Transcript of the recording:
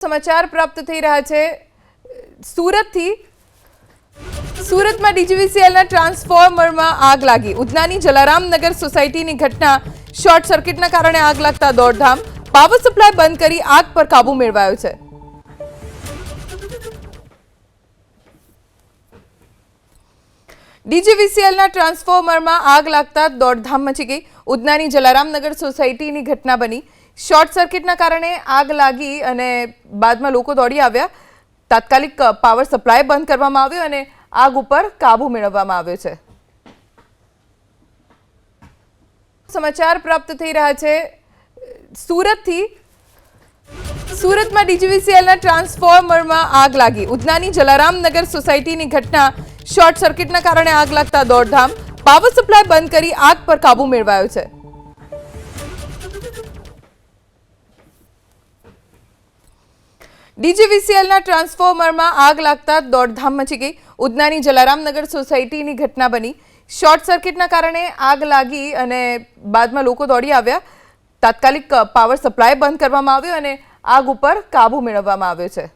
સમાચાર પ્રાપ્ત થઈ રહ્યા છે સુરતથી। સુરતમાં ડીજીવીસીએલના ટ્રાન્સફોર્મરમાં આગ લાગી। ઉધનાની જલારામનગર સોસાયટીની ઘટના। શોર્ટ સર્કિટના કારણે આગ લાગતા દોડધામ। પાવર સપ્લાય બંધ કરી આગ પર કાબુ મેળવાયો છે। ડીજીવીસીએલના ટ્રાન્સફોર્મરમાં આગ લાગતા દોડધામ મચી ગઈ। ઉધનાની જલારામનગર સોસાયટીની ઘટના બની। શોર્ટ સર્કિટના કારણે આગ લાગી અને બાદમાં લોકો દોડી આવ્યા। તાત્કાલિક પાવર સપ્લાય બંધ કરવામાં આવ્યો અને આગ ઉપર કાબુ મેળવવામાં આવ્યો છે। સમાચાર પ્રાપ્ત થઈ રહ્યા છે સુરતથી। સુરતમાં ડીજીવીસીએલના ટ્રાન્સફોર્મરમાં આગ લાગી। ઉધનાની જલારામનગર સોસાયટીની ઘટના। શોર્ટ સર્કિટના કારણે આગ લાગતા દોડધામ। પાવર સપ્લાય બંધ કરી આગ પર કાબુ મેળવાયો છે। ડીજીવીસીએલના ટ્રાન્સફોર્મરમાં આગ લાગતા દોડધામ મચી ગઈ। ઉધનાની જલારામનગર સોસાયટીની ઘટના બની। શોર્ટ સર્કિટના કારણે આગ લાગી અને બાદમાં લોકો દોડી આવ્યા। તાત્કાલિક પાવર સપ્લાય બંધ કરવામાં આવ્યો અને આગ ઉપર કાબુ મેળવવામાં આવ્યો છે।